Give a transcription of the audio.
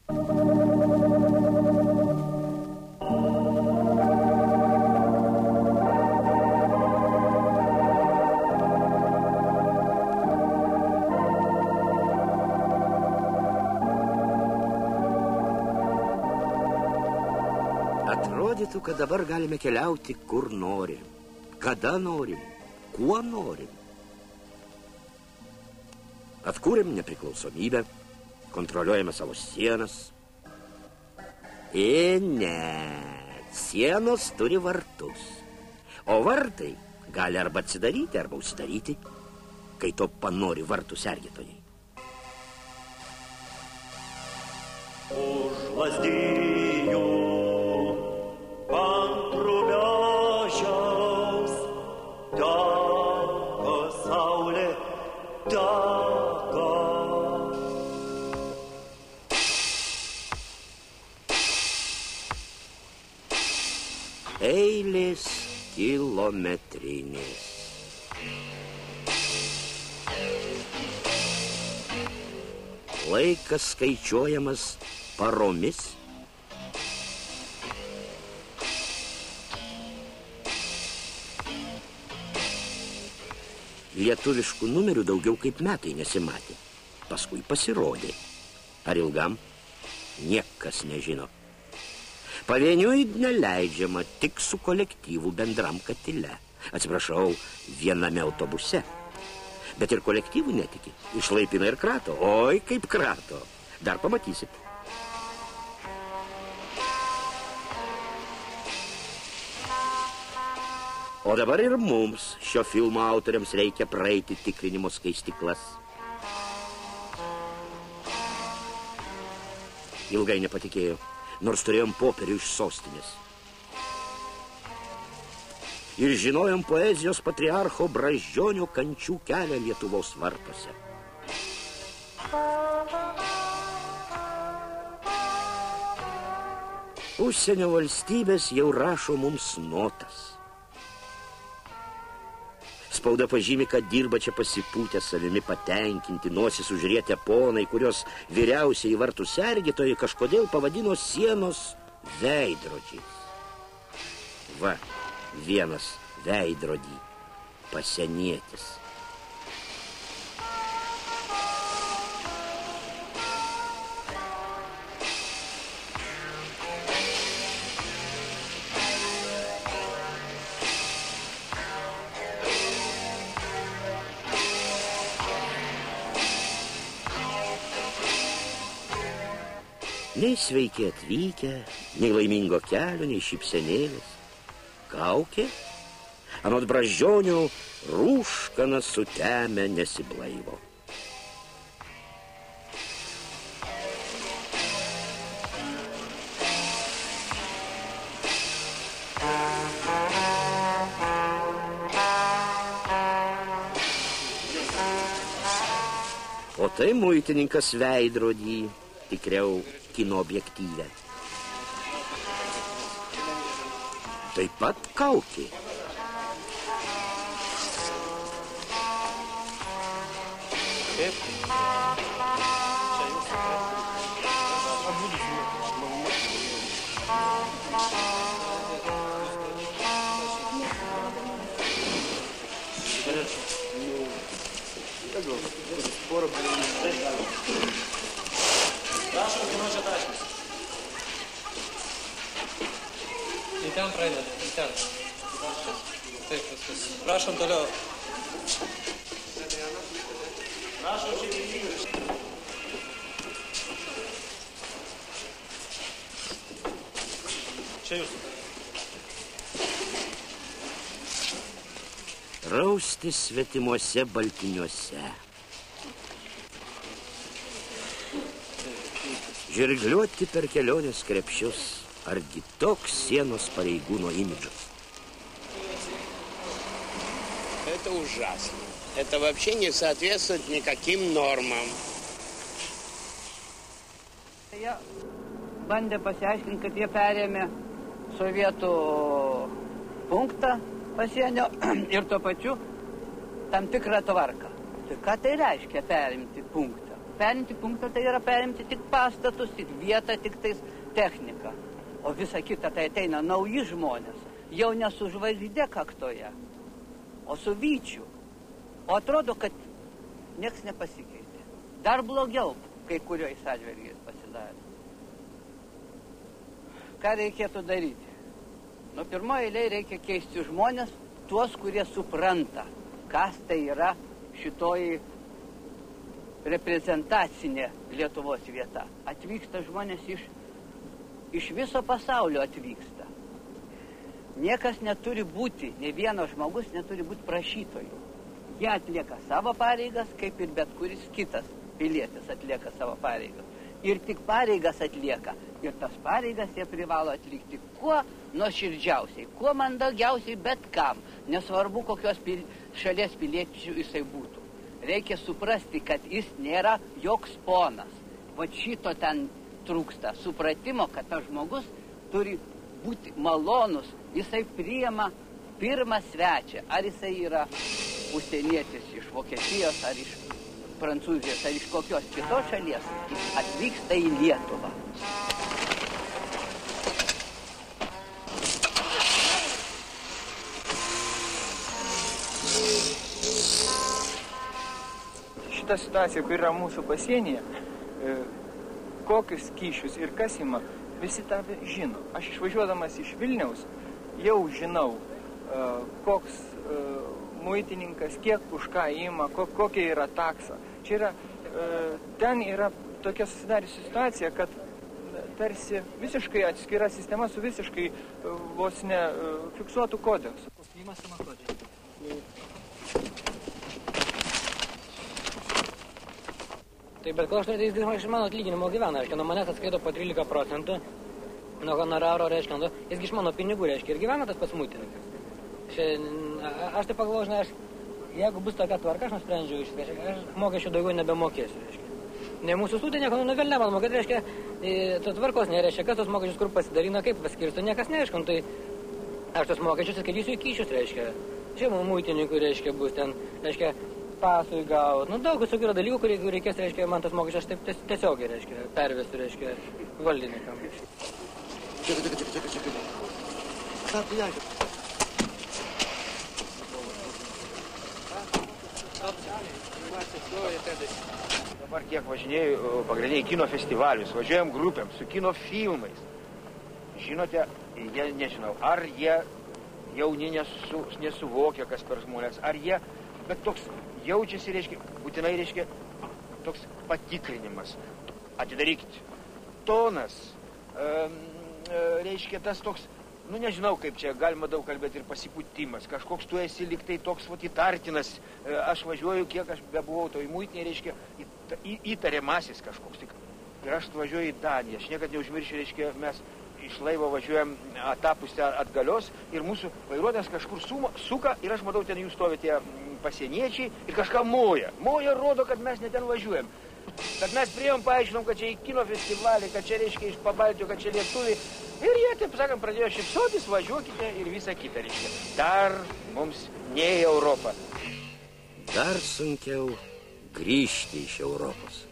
Atrodytų, kad dabar galime keliauti kur norim, kada norim, kuo norim. Atkūrėm nepriklausomybę, kontroliuojame savo sienas. Ne, sienos turi vartus, o vartai gali arba atsidaryti, arba užsidaryti, kai to panori vartų sergėtojai. Už lazdijų ant rubežiaus teka saulė, teka. Eilės kilometrinės. Laikas skaičiuojamas paromis. Lietuviškų numerių daugiau kaip metai nesimatė. Paskui pasirodė. Ar ilgam? Niekas nežino. Pavieniui neleidžiama, tik su kolektyvu bendram katile. Atsiprašau, viename autobuse. Bet ir kolektyvų netiki. Išlaipina ir krato. Oi, kaip krato. Dar pamatysit. O dabar ir mums, šio filmo autoriams, reikia praeiti tikrinimo skaistiklas. Ilgai nepatikėjau, nors turėjom popierių iš sostinės. Ir žinojom poezijos patriarcho Brazdžionio kančių kelią Lietuvos vartuose. Užsienio valstybės jau rašo mums notas. Spauda pažymi, kad dirba čia pasipūtę savimi patenkinti, nosis užrietę ponai, kurios vyriausiai vartų sergėtojai kažkodėl pavadino sienos veidrodžiais. Va, vienas veidrodį, pasienietis. Nei sveiki atvykę, nei laimingo kelio, nei šypsenėlės. Kaukė, anot Brazdžionio, rūškana sutemę nesiblaivo. O tai muitininkas veidrodį, tikriau kino objektyvę. Taip pat kaukė. Prašom, kino čia taškis. Į ten praeidėt, į ten. Taip, viskas. Prašom toliau. Prašom čia įvykius. Čia jūs. Raustis svetimuose baltiniuose. Žirgliuoti per kelionės krepšius. Argi toks sienos pareigūno имиджas? Это ужасно. Это вообще не соответствует никаким нормам. Jie bandė pasiaiškinti, kad jie perėmė sovietų punktą pasienio ir tuo pačiu tam tikrą tvarką. Tai ką tai reiškia perimti punktą? perimti punktą tai yra perimti tik pastatus, tik vietą, tik tais techniką. O visa kita tai ateina nauji žmonės, jau ne su žvaigždė kaktoje, o su vyčiu. O atrodo, kad nieks nepasikeitė. Dar blogiau, kai kuriais atžvelgiais pasidarė. Ką reikėtų daryti? Nu, pirmoje eilėje reikia keisti žmonės, tuos, kurie supranta, kas tai yra šitoji reprezentacinė Lietuvos vieta. Atvyksta žmonės iš viso pasaulio atvyksta. Niekas neturi būti, ne vienas žmogus neturi būti prašytojų. Jie atlieka savo pareigas, kaip ir bet kuris kitas pilietis atlieka savo pareigas. Ir tik pareigas atlieka. Ir tas pareigas jie privalo atlikti kuo nuoširdžiausiai, kuo mandagiausiai bet kam. Nesvarbu, kokios šalies piliečių jisai būtų. Reikia suprasti, kad jis nėra joks ponas. Va šito ten trūksta. Supratimo, kad tas žmogus turi būti malonus. Jisai priima pirmą svečią. Ar jisai yra užsienietis iš Vokietijos, ar iš Prancūzijos, ar iš kokios kitos šalies, atvyksta į Lietuvą. Šita situacija, kur yra mūsų pasienyje, kokius kyšius ir kas ima, visi tą žino. Aš išvažiuodamas iš Vilniaus jau žinau, koks muitininkas, kiek už ką ima, kokia yra taksa. Čia yra, ten yra tokia susidariusi situacija, kad tarsi visiškai atskira sistema su visiškai vos ne fiksuotų kodeksu. Tai bet kol 80 iš mano atlyginimo gyvena, reiškia, nuo manęs atskaito po 13%, nuo honoraro, reiškia, jisgi iš mano pinigų, reiškia, ir gyvena tas pats muitininkas. Aš taip pagalvoju, žinai, jeigu bus tokia tvarka, aš nusprendžiau aš mokesčių daugiau nebemokėsiu, reiškia. Ne mūsų studija nieko nuvelnė man mokėti, reiškia, tos tvarkos nereiškia, kas tos mokesčius kur pasidarina, kaip paskirsto, niekas neaišku, tai aš tos mokesčius atskaitysiu į kyšius, reiškia. Čia muitininkų, reiškia, bus ten, reiškia, pasui gauti. Nu, daug visokių yra dalykų, kur reikės, reiškia, man tas mokesčius aš taip tiesiogiai, reiškia, pervesiu, reiškia, valdininkam. Dabar kiek važinėjau pagrindiniai kino festivalius, važiuojam grupėm su kino filmais. Žinote, jie nežinau, ar jie jauni nesuvokia, kas per žmonės, ar jie, bet toks jaučiasi, reiškia, būtinai, reiškia, toks patikrinimas. Atidarykit. Tonas, reiškia, tas toks, nu nežinau, kaip čia galima daug kalbėti, ir pasipūtimas. Kažkoks tu esi lyg tai toks įtartinas. Aš važiuoju, kiek aš bebuvau toj muitinėje, reiškia, įtariamasis kažkoks. Ir aš važiuoju į Daniją. Aš niekad neužmiršiu, reiškia, mes iš laivo važiuojam atapustę atgalios ir mūsų vairuotojas kažkur suka ir aš matau, ten jūs stovite pasieniečiai ir kažką moja. Moja rodo, kad mes ne ten važiuojam. Kad mes priėjom, paaiškinom, kad čia į kino festivalį, kad čia, reiškia, iš Pabaltijo, kad čia lietuviai. Ir jie, taip sakant, pradėjo šypsotis, važiuokite ir visą kitą, reiškia. Dar mums ne į Europą. Dar sunkiau grįžti iš Europos.